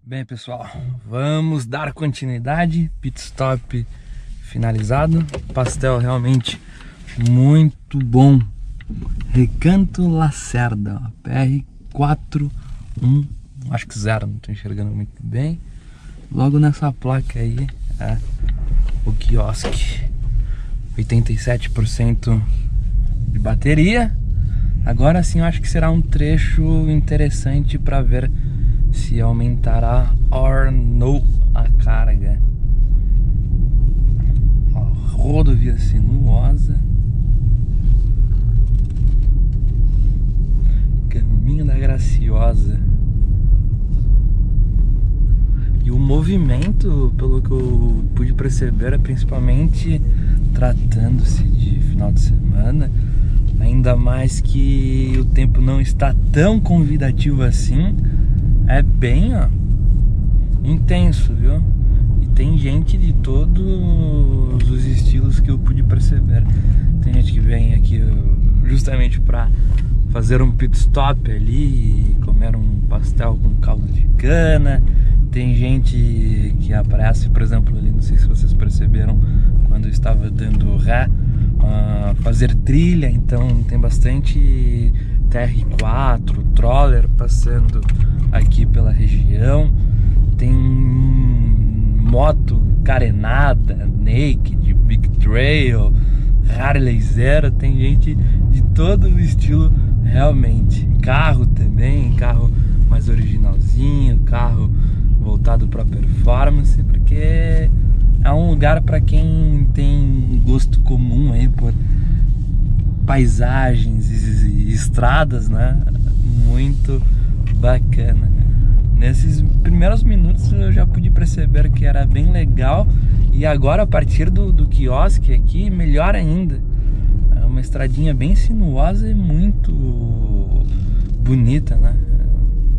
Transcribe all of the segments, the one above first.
Bem, pessoal, vamos dar continuidade. Pit stop finalizado. Pastel realmente muito bom. Recanto Lacerda, PR41, acho que 0, não estou enxergando muito bem. Logo nessa placa aí é o quiosque. 87% de bateria. Agora sim eu acho que será um trecho interessante para ver se aumentará ou não a carga. Ó, rodovia sinuosa, caminho da Graciosa. E o movimento, pelo que eu pude perceber, é principalmente tratando-se de final de semana, ainda mais que o tempo não está tão convidativo assim. É bem, ó, intenso, viu? E tem gente de todos os estilos que eu pude perceber. Tem gente que vem aqui justamente para fazer um pit stop ali e comer um pastel com caldo de cana. Tem gente que aparece, por exemplo, ali, não sei se vocês perceberam, quando eu estava dando ré, fazer trilha. Então tem bastante TR4, Troller passando aqui pela região. Tem moto carenada, naked, big trail, Harley Zero. Tem gente de todo o estilo realmente. Carro também, carro mais originalzinho, carro voltado para performance, porque é um lugar para quem tem um gosto comum aí por paisagens e estradas, né? Muito bacana. Nesses primeiros minutos eu já pude perceber que era bem legal, e agora a partir do quiosque aqui, melhor ainda. É uma estradinha bem sinuosa e muito bonita, né?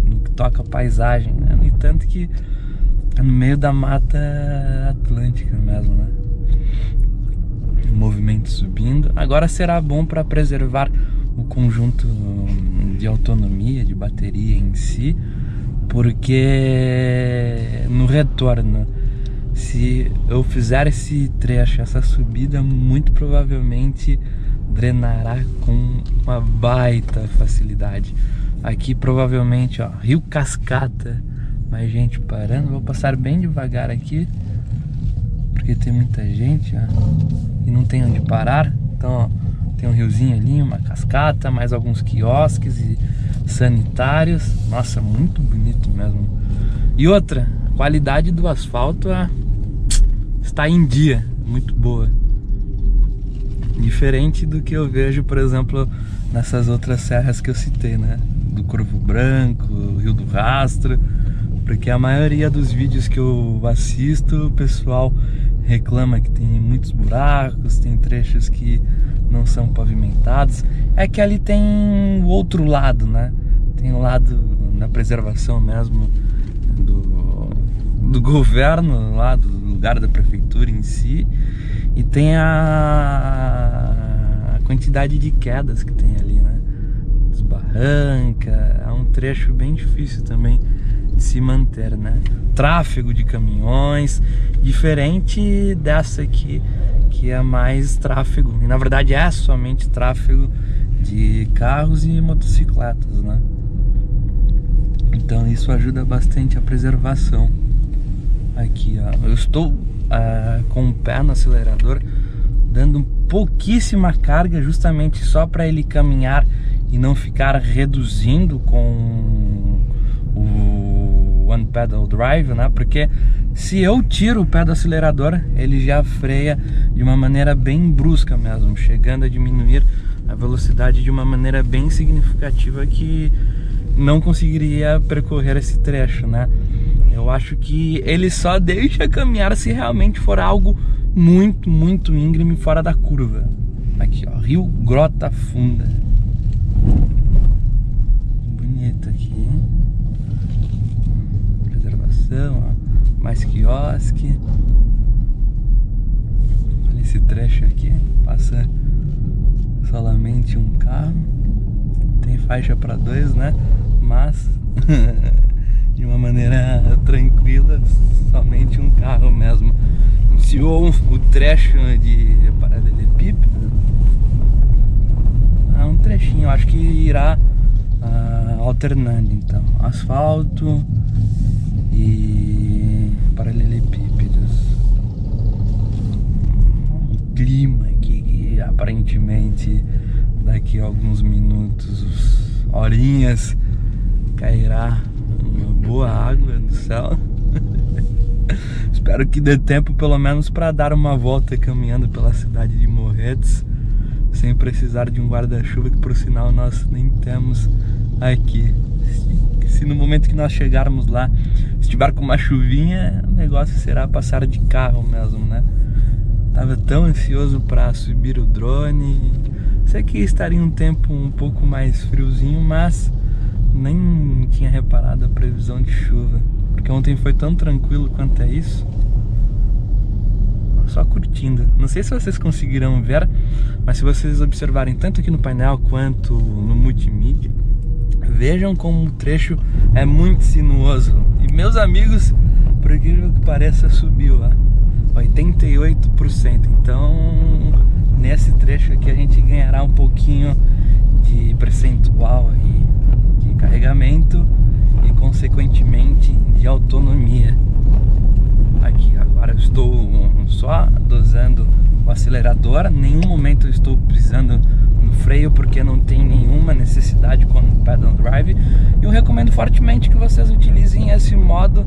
No que toca a paisagem, né? No entanto que é no meio da Mata Atlântica mesmo, né? O movimento subindo. Agora será bom para preservar o conjunto de autonomia, de bateria em si, porque no retorno, se eu fizer esse trecho, essa subida, muito provavelmente drenará com uma baita facilidade. Aqui provavelmente, ó, Rio Cascata, mais gente parando. Vou passar bem devagar aqui, porque tem muita gente, ó, e não tem onde parar. Então, ó, tem um riozinho ali, uma cascata, mais alguns quiosques e sanitários. Nossa, muito bonito mesmo. E outra, a qualidade do asfalto está em dia, muito boa. Diferente do que eu vejo, por exemplo, nessas outras serras que eu citei, né? Do Corvo Branco, Rio do Rastro, porque a maioria dos vídeos que eu assisto, o pessoal reclama que tem muitos buracos, tem trechos que não são pavimentados. É que ali tem o outro lado, né? Tem o lado da preservação mesmo do governo, lá do lugar da prefeitura em si, e tem a quantidade de quedas que tem ali, né? Desbarranca, é um trecho bem difícil também de se manter, né? Tráfego de caminhões, diferente dessa aqui, que é mais tráfego, e na verdade é somente tráfego de carros e motocicletas, né? Então isso ajuda bastante a preservação. Aqui, ó, eu estou com o pé no acelerador, dando pouquíssima carga, justamente só para ele caminhar e não ficar reduzindo com o One Pedal Drive, né? Porque se eu tiro o pé do acelerador, ele já freia de uma maneira bem brusca mesmo, chegando a diminuir a velocidade de uma maneira bem significativa, que não conseguiria percorrer esse trecho, né? Eu acho que ele só deixa caminhar se realmente for algo muito, muito íngreme, fora da curva. Aqui, ó, Rio Grota Funda. Bonito aqui, hein? Preservação, ó. Mais quiosque. Olha esse trecho aqui. Passa solamente um carro. Tem faixa para 2, né? Mas de uma maneira tranquila. realmente um carro mesmo. Iniciou o trecho de paralelepípedo. Um trechinho, acho que irá alternando então, asfalto e paralelepípedos. O clima aqui que aparentemente daqui a alguns minutos, horinhas, cairá uma boa água do céu. Espero que dê tempo pelo menos para dar uma volta caminhando pela cidade de Morretes, sem precisar de um guarda-chuva, que por sinal nós nem temos aqui. Se no momento que nós chegarmos lá estiver com uma chuvinha, o negócio será passar de carro mesmo, né? Tava tão ansioso para subir o drone. Sei que estaria um tempo um pouco mais friozinho, mas nem tinha reparado a previsão de chuva, porque ontem foi tão tranquilo quanto é isso. Só curtindo. Não sei se vocês conseguirão ver, mas se vocês observarem tanto aqui no painel quanto no multimídia, vejam como o trecho é muito sinuoso. E meus amigos, por incrível que pareça, subiu lá 88%. Então nesse trecho aqui a gente ganhará um pouquinho de percentual aí de carregamento e consequentemente de autonomia. Aqui agora eu estou só dosando o acelerador, em nenhum momento eu estou pisando no freio, porque não tem nenhuma necessidade com o pedal drive. E eu recomendo fortemente que vocês utilizem esse modo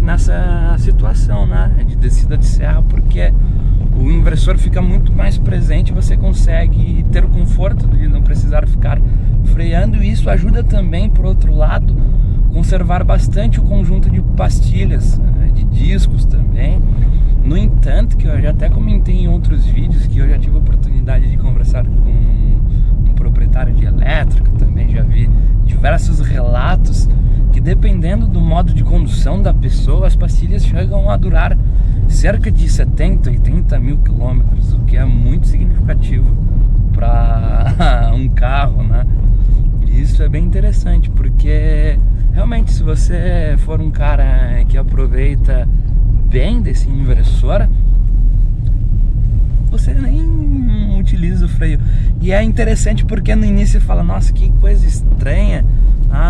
nessa situação, né, de descida de serra, porque o inversor fica muito mais presente, você consegue ter o conforto de não precisar ficar freando, e isso ajuda também, por outro lado, conservar bastante o conjunto de pastilhas, de discos também. No entanto, que eu já até comentei em outros vídeos, que eu já tive a oportunidade de conversar com um proprietário de elétrica, também já vi diversos relatos que, dependendo do modo de condução da pessoa, as pastilhas chegam a durar cerca de 70, 80 mil quilômetros, o que é muito significativo para um carro, né? E isso é bem interessante, porque realmente, se você for um cara que aproveita bem desse inversor, você nem utiliza o freio. E é interessante porque no início você fala, nossa, que coisa estranha,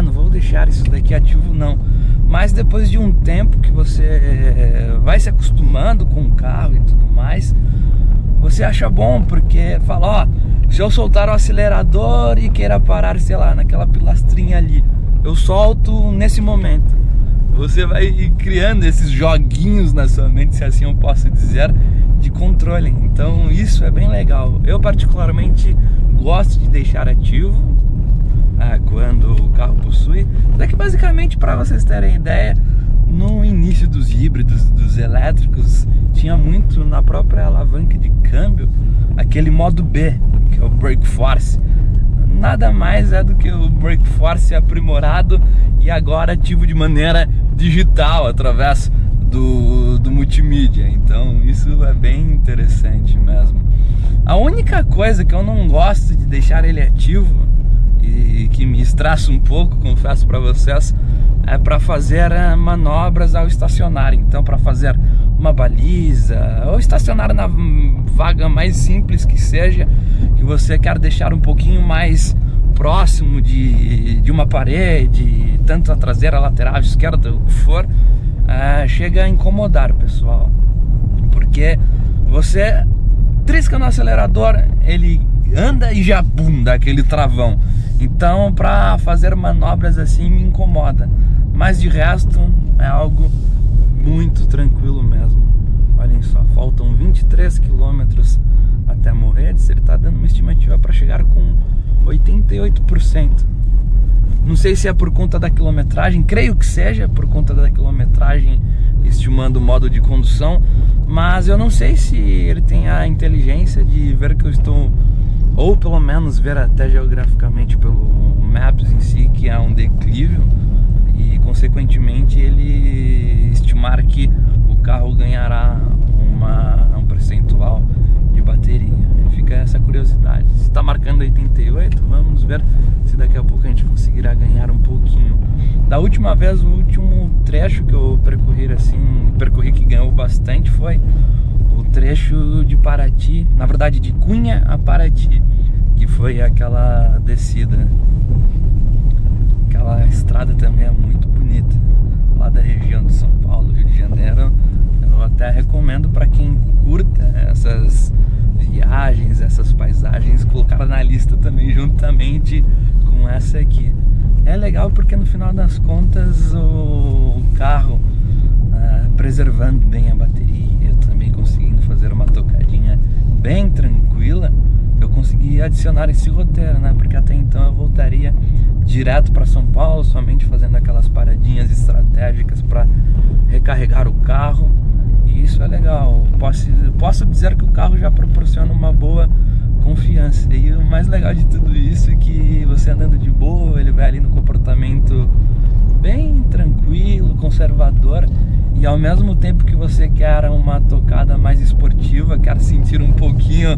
não vou deixar isso daqui ativo não. Mas depois de um tempo que você vai se acostumando com o carro e tudo mais, você acha bom, porque fala, se eu soltar o acelerador e queira parar, sei lá, naquela pilastrinha ali, eu solto nesse momento. Você vai criando esses joguinhos na sua mente, se assim eu posso dizer, de controle. Então isso é bem legal. Eu particularmente gosto de deixar ativo quando o carro possui. É que basicamente, para vocês terem ideia, no início dos híbridos, dos elétricos, tinha muito na própria alavanca de câmbio aquele modo B, que é o Brake Force. Nada mais é do que o Brake Force aprimorado e agora ativo de maneira digital, através do multimídia. Então isso é bem interessante mesmo. A única coisa que eu não gosto de deixar ele ativo e que me estressa um pouco, confesso para vocês, é para fazer manobras ao estacionar. Então, para fazer uma baliza ou estacionar na vaga mais simples que seja, que você quer deixar um pouquinho mais próximo de uma parede, tanto a traseira, a lateral, a esquerda, o que for, chega a incomodar, pessoal, porque você trisca no acelerador, ele anda e já dá aquele travão. Então, para fazer manobras assim me incomoda, mas de resto é algo muito tranquilo mesmo. Olhem só, faltam 23 quilômetros até Morretes. Ele está dando uma estimativa para chegar com 88%. Não sei se é por conta da quilometragem, creio que seja por conta da quilometragem, estimando o modo de condução, mas eu não sei se ele tem a inteligência de ver que eu estou, ou pelo menos ver até geograficamente pelo Maps em si, que é um declive, e consequentemente ele estimar que o carro ganhará um percentual de bateria. Fica essa curiosidade. Se está marcando 88, vamos ver se daqui a pouco a gente conseguirá ganhar um pouquinho. Da última vez, o último trecho trecho que eu percorri que ganhou bastante foi o trecho de Paraty, na verdade de Cunha a Paraty, que foi aquela descida. Aquela estrada também é muito bonita, lá da região de São Paulo, Rio de Janeiro. Eu até recomendo para quem curta essas viagens, essas paisagens, colocar na lista também juntamente com essa aqui. É legal porque no final das contas o carro preservando bem a bateria, também conseguindo fazer uma tocadinha bem tranquila, eu consegui adicionar esse roteiro, né? Porque até então eu voltaria direto para São Paulo, somente fazendo aquelas paradinhas estratégicas para recarregar o carro. E isso é legal. Posso dizer que o carro já proporciona uma boa confiança. E o mais legal de tudo isso é que você andando de boa, ele vai ali no comportamento bem tranquilo, conservador, e ao mesmo tempo que você quer uma tocada mais esportiva, quer sentir um pouquinho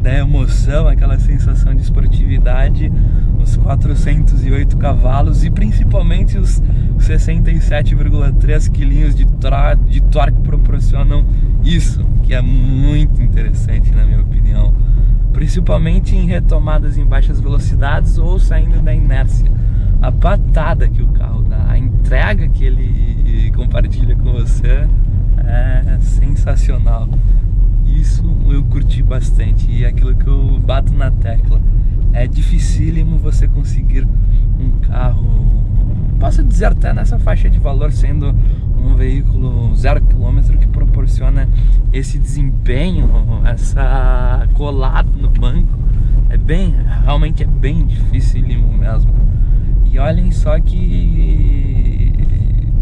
da emoção, aquela sensação de esportividade, os 408 cavalos e principalmente os 67,3 quilinhos de torque proporcionam isso, que é muito interessante na minha opinião, principalmente em retomadas em baixas velocidades ou saindo da inércia. A patada que o carro dá, a entrega que ele compartilha com você é sensacional. Isso eu curti bastante, e é aquilo que eu bato na tecla, é dificílimo você conseguir um carro, posso dizer até nessa faixa de valor, sendo um veículo 0 km que proporciona esse desempenho, essa colada no banco, realmente é bem dificílimo mesmo. E olhem só que,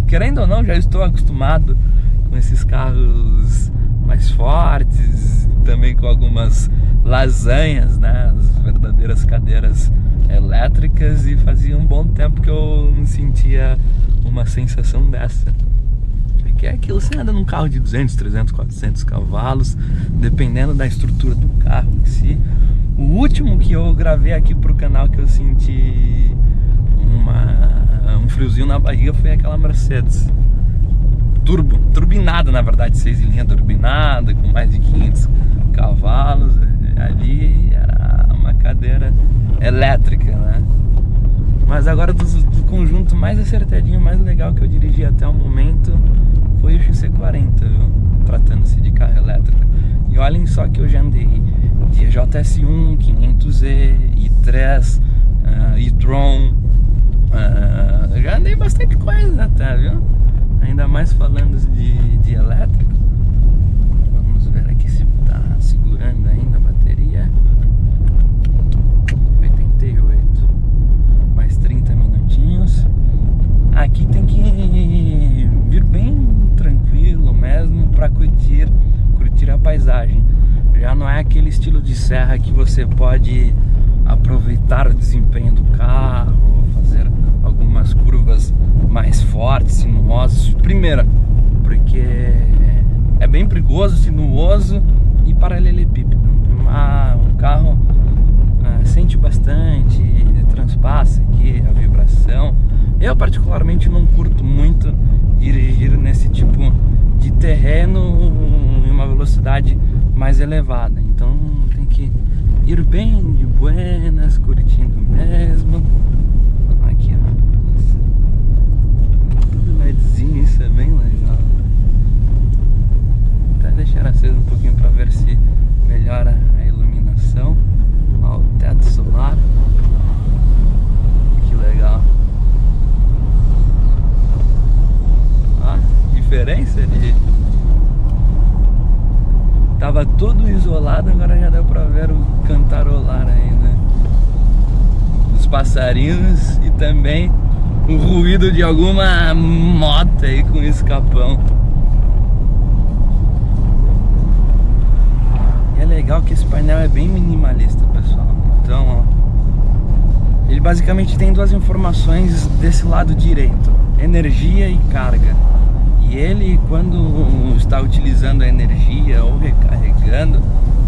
querendo ou não, já estou acostumado com esses carros mais fortes, também com algumas lasanhas, né, as verdadeiras cadeiras elétricas, e fazia um bom tempo que eu não sentia uma sensação dessa. Que é aquilo, você anda num carro de 200, 300, 400 cavalos, dependendo da estrutura do carro em si. O último que eu gravei aqui pro canal que eu senti um friozinho na barriga foi aquela Mercedes turbinada, na verdade, 6 em linha turbinada, com mais de 500 cavalos. Ali era uma cadeira elétrica, né? Mas agora do conjunto mais acertadinho, mais legal que eu dirigi até o momento foi o XC40, viu? Tratando-se de carro elétrico. E olhem só que eu já andei de JS1, 500E, i3, e-tron, já andei bastante coisa até, viu? Ainda mais falando de elétrico. Vamos ver aqui se tá segurando ainda a bateria. 88. Mais 30 minutinhos. Aqui tem que vir bem tranquilo mesmo para curtir a paisagem. Já não é aquele estilo de serra que você pode aproveitar o desempenho do carro, fazer algumas curvas mais fortes, sinuosas. Primeiro, porque é bem perigoso, sinuoso e paralelepípedo. O carro sente bastante, transpassa aqui a vibração. Eu particularmente não curto muito dirigir nesse tipo de terreno em uma velocidade mais elevada. Então tem que ir bem de buenas, curtindo mesmo. Aqui, ó. Tudo LEDzinho, isso é bem legal. Até deixar aceso um pouquinho para ver se melhora a iluminação. Ó, o teto solar. Que legal. Ó, diferença de... Tava todo isolado, agora já deu pra ver o cantarolar aí, né? Os passarinhos e também o ruído de alguma moto aí com escapão. E é legal que esse painel é bem minimalista, pessoal. Então, ó, ele basicamente tem duas informações desse lado direito: energia e carga. E ele, quando está utilizando a energia ou recarregando,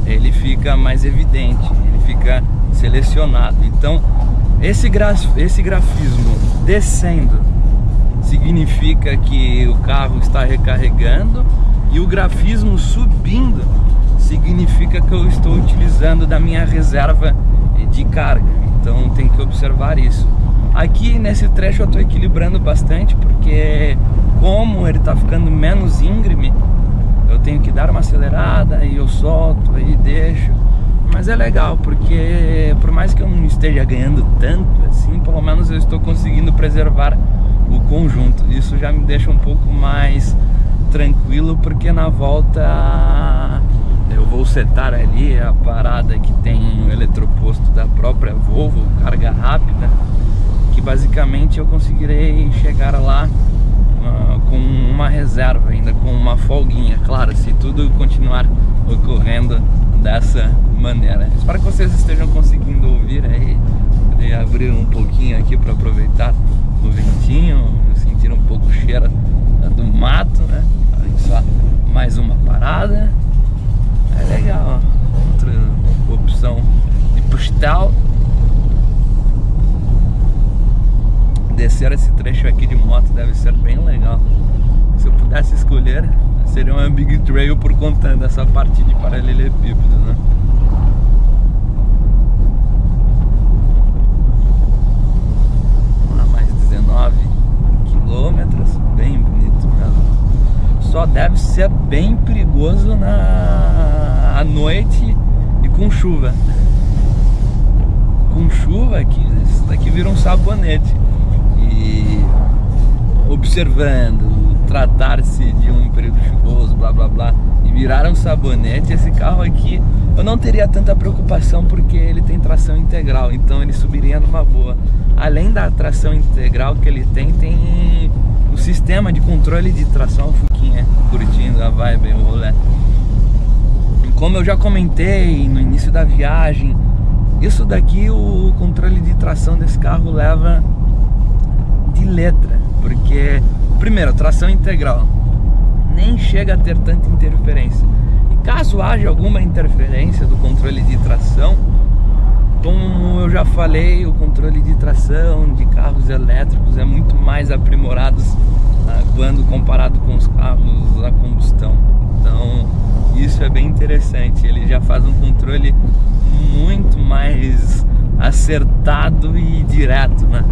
ele fica mais evidente, ele fica selecionado. Então, esse grafismo descendo significa que o carro está recarregando, e o grafismo subindo significa que eu estou utilizando da minha reserva de carga. Então tem que observar isso. Aqui nesse trecho eu estou equilibrando bastante, porque como ele está ficando menos íngreme, eu tenho que dar uma acelerada e eu solto, aí deixo. Mas é legal, porque por mais que eu não esteja ganhando tanto assim, pelo menos eu estou conseguindo preservar o conjunto. Isso já me deixa um pouco mais tranquilo, porque na volta eu vou setar ali a parada que tem um eletroposto da própria Volvo, carga rápida, que basicamente eu conseguirei chegar lá com uma reserva, ainda com uma folguinha, claro, se tudo continuar ocorrendo dessa maneira. Espero que vocês estejam conseguindo ouvir aí. Vou abrir um pouquinho aqui para aproveitar o ventinho, sentir um pouco o cheiro do mato, né? Olha só, mais uma parada. É legal, ó. Outra opção de postal. Descer esse trecho aqui de moto deve ser bem legal. Se eu pudesse escolher, seria uma Big Trail por conta dessa parte de paralelepípedo, né? Mais 19 quilômetros, bem bonito mesmo. Só deve ser bem perigoso à noite e com chuva. Com chuva aqui, isso daqui vira um sabonete. E observando, tratar-se de um período chuvoso, blá blá blá, e virar um sabonete, esse carro aqui eu não teria tanta preocupação, porque ele tem tração integral, então ele subiria numa boa. Além da tração integral que ele tem o sistema de controle de tração. Fuquinha curtindo a vibe, o rolê. Como eu já comentei no início da viagem, isso daqui, o controle de tração desse carro leva de letra, porque primeiro, tração integral, nem chega a ter tanta interferência, e caso haja alguma interferência do controle de tração, como eu já falei, o controle de tração de carros elétricos é muito mais aprimorado quando comparado com os carros a combustão. Então isso é bem interessante, ele já faz um controle muito mais acertado e direto, né?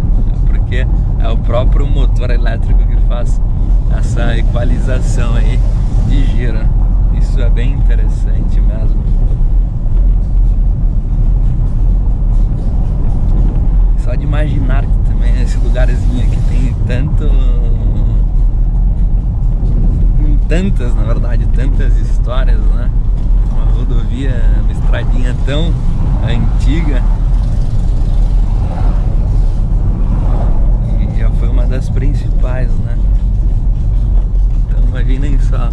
Porque é o próprio motor elétrico que faz essa equalização aí de giro. Isso é bem interessante mesmo. Só de imaginar que também esse lugarzinho aqui tem tantas, na verdade, tantas histórias, né? Uma rodovia, uma estradinha tão antiga. Foi uma das principais, né? Então imaginem só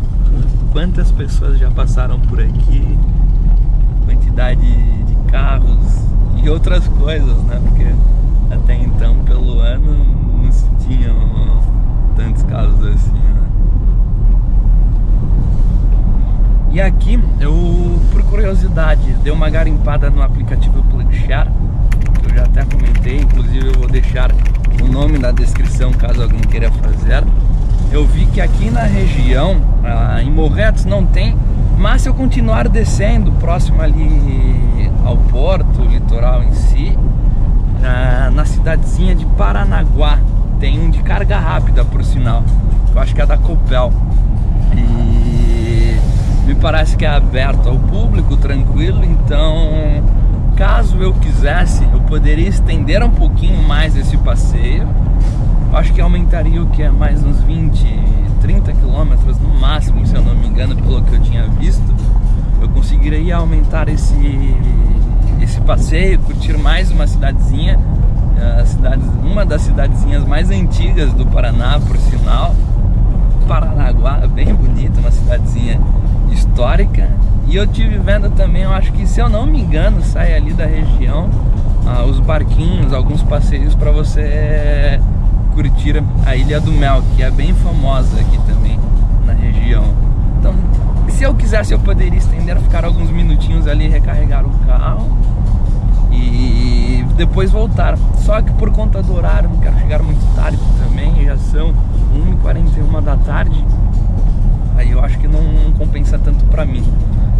quantas pessoas já passaram por aqui, quantidade de carros e outras coisas, né? Porque até então, pelo ano, não se tinham tantos carros assim, né? E aqui eu, por curiosidade, dei uma garimpada no aplicativo PlugShare, que eu já até comentei, inclusive eu vou deixar o nome na descrição caso alguém queira fazer. Eu vi que aqui na região, em Morretes não tem, mas se eu continuar descendo próximo ali ao porto, o litoral em si, na cidadezinha de Paranaguá tem um de carga rápida, por sinal, eu acho que é da Copel, e me parece que é aberto ao público, tranquilo. Então caso eu quisesse, eu poderia estender um pouquinho mais esse passeio. Acho que aumentaria o que é mais uns 20, 30 quilômetros no máximo, se eu não me engano, pelo que eu tinha visto. Eu conseguiria aumentar esse passeio, curtir mais uma cidadezinha, uma das cidadezinhas mais antigas do Paraná, por sinal. Paranaguá, bem bonita, uma cidadezinha histórica. E eu tive vendo também, eu acho que, se eu não me engano, sai ali da região os barquinhos, alguns passeios para você curtir a Ilha do Mel, que é bem famosa aqui também na região. Então, se eu quisesse, eu poderia estender, ficar alguns minutinhos ali, recarregar o carro e depois voltar. Só que por conta do horário, não quero chegar muito tarde também, já são 1h41 da tarde, aí eu acho que não compensa tanto pra mim.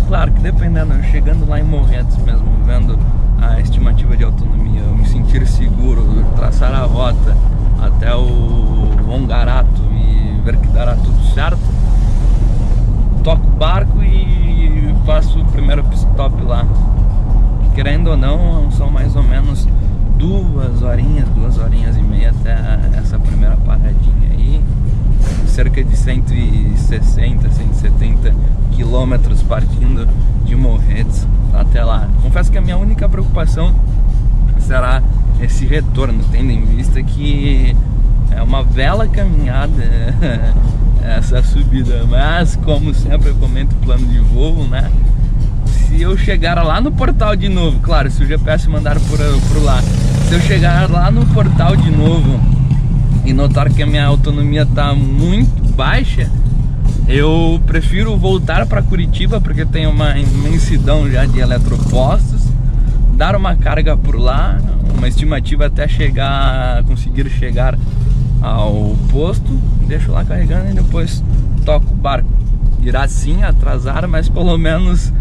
Claro que dependendo, chegando lá em Morretes mesmo, vendo a estimativa de autonomia, eu me sentir seguro, traçar a rota até o Ongarato e ver que dará tudo certo, toco o barco e faço o primeiro pit stop lá. Querendo ou não, são mais ou menos 2 horinhas e meia até essa primeira paradinha aí. Cerca de 160, 170 quilômetros partindo de Morretes até lá. Confesso que a minha única preocupação será esse retorno, tendo em vista que é uma bela caminhada essa subida, mas como sempre eu comento plano de voo, né? Se eu chegar lá no portal de novo, claro, se o GPS mandar por lá, se eu chegar lá no portal de novo e notar que a minha autonomia tá muito baixa, eu prefiro voltar para Curitiba, porque tem uma imensidão já de eletropostos, dar uma carga por lá, uma estimativa até conseguir chegar ao posto, deixo lá carregando e depois toco o barco. Irá sim atrasar, mas pelo menos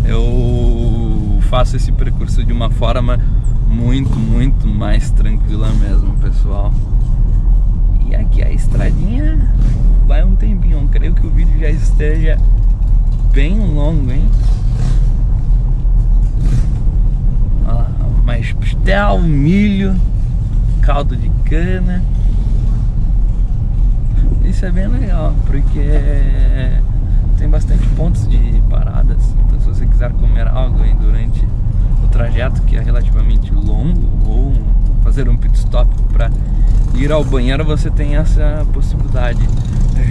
eu faço esse percurso de uma forma muito mais tranquila mesmo, pessoal. E aqui a estradinha vai um tempinho, eu creio que o vídeo já esteja bem longo, hein? Olha lá, mais pastel, milho, caldo de cana. Isso é bem legal, porque tem bastante pontos de paradas. Então se você quiser comer algo aí durante o trajeto, que é relativamente longo, ou fazer um pit stop para ir ao banheiro, você tem essa possibilidade.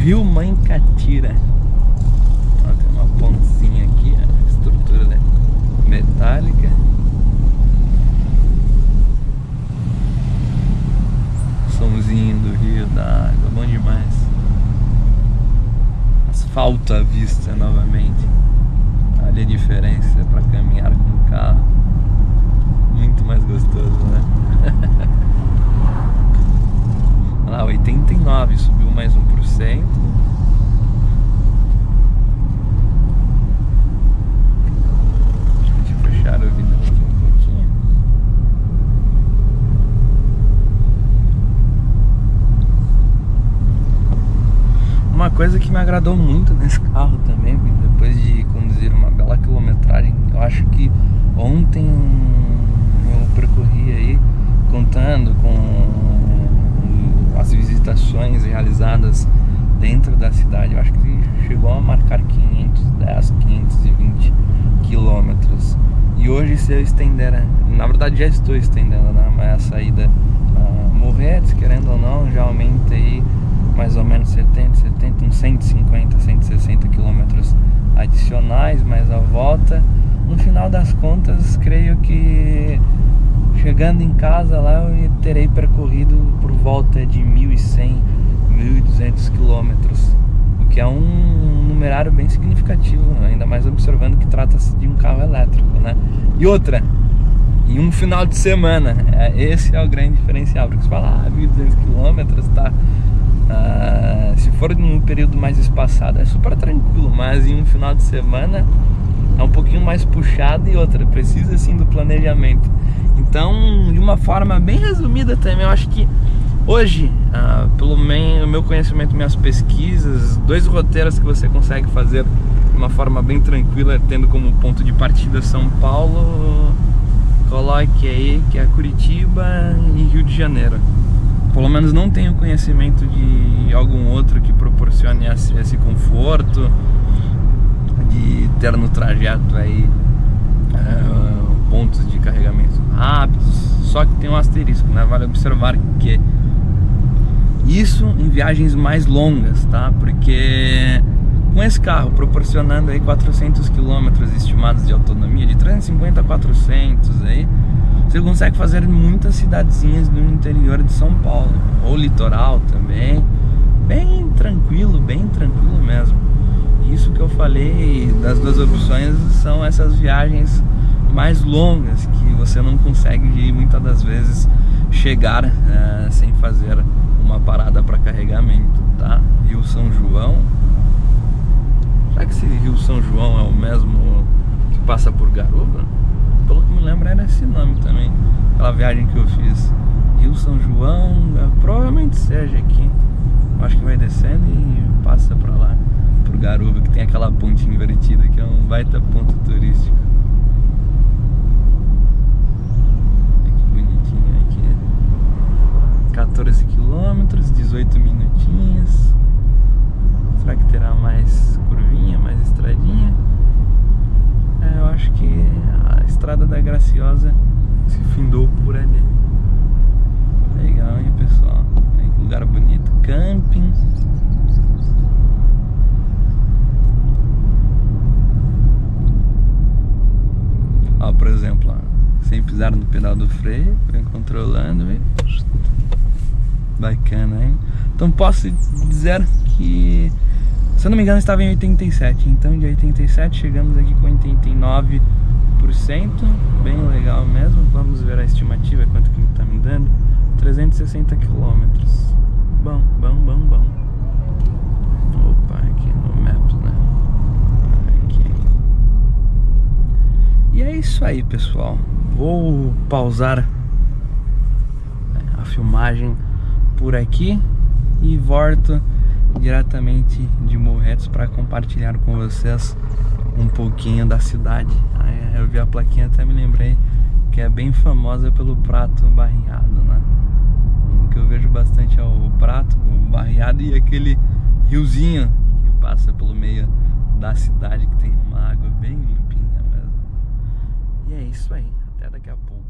Rio Mancatira. Tem uma pontezinha aqui, a estrutura metálica. Somzinho do rio, da água, bom demais. Asfalto à vista novamente. Olha a diferença para caminhar com o carro. Muito mais gostoso, né? Olha lá, 89, subiu mais 1%. Deixa eu fechar o vídeo aqui um pouquinho. Uma coisa que me agradou muito nesse carro também, depois de conduzir uma bela quilometragem, eu acho que ontem eu percorri aí, contando com as visitações realizadas dentro da cidade, eu acho que chegou a marcar 520 quilômetros. E hoje, se eu estender, na verdade já estou estendendo, né, mas a saída a Morretes, querendo ou não, já aumenta aí mais ou menos 70, uns 150, 160 quilômetros adicionais, mais a volta. No final das contas, creio que chegando em casa lá eu terei percorrido por volta de 1.100, 1.200 quilômetros, o que é um numerário bem significativo, né? Ainda mais observando que trata-se de um carro elétrico, né? E outra, em um final de semana, esse é o grande diferencial, porque você fala, 1.200 quilômetros, tá? Se for num período mais espaçado é super tranquilo, mas em um final de semana é um pouquinho mais puxado. E outra, precisa sim do planejamento. Então, de uma forma bem resumida também, eu acho que hoje, pelo meu conhecimento, minhas pesquisas, 2 roteiros que você consegue fazer de uma forma bem tranquila, tendo como ponto de partida São Paulo, coloque aí que é Curitiba e Rio de Janeiro. Pelo menos não tenho conhecimento de algum outro que proporcione esse conforto de ter no trajeto aí pontos de carregamento rápidos. Só que tem um asterisco, né? Vale observar que isso em viagens mais longas, tá? Porque com esse carro proporcionando aí 400 km estimados de autonomia, de 350 a 400 aí, você consegue fazer muitas cidadezinhas no interior de São Paulo, ou litoral também, bem tranquilo mesmo. Isso que eu falei das 2 opções são essas viagens mais longas, que você não consegue muitas das vezes chegar sem fazer uma parada para carregamento, tá? tá? Rio São João. Será que esse Rio São João é o mesmo que passa por Garuva? Pelo que me lembro era esse nome também, aquela viagem que eu fiz. Rio São João, provavelmente seja aqui. Acho que vai descendo e passa pra lá, pro Garuva, que tem aquela ponte invertida, que é um baita ponto turístico. Olha que bonitinho aqui. 14 quilômetros, 18 minutinhos. Será que terá mais curvinha, mais estradinha? Eu acho que a Estrada da Graciosa se findou por ali. Legal, hein, pessoal? Olha que lugar bonito. Camping. Ó, por exemplo, ó, sem pisar no pedal do freio, vem controlando, vem. Bacana, hein? Então posso dizer que, se eu não me engano, estava em 87. Então de 87 chegamos aqui com 89%. Bem legal mesmo. Vamos ver a estimativa, quanto que está me dando. 360 quilômetros. Bom. Opa, aqui no Maps, né? Aqui. E é isso aí, pessoal. Vou pausar a filmagem por aqui e volto diretamente de Morretes para compartilhar com vocês um pouquinho da cidade. Eu vi a plaquinha, até me lembrei que é bem famosa pelo prato barreado, né? O que eu vejo bastante é o prato barreado e aquele riozinho que passa pelo meio da cidade, que tem uma água bem limpinha mesmo. E é isso aí, até daqui a pouco.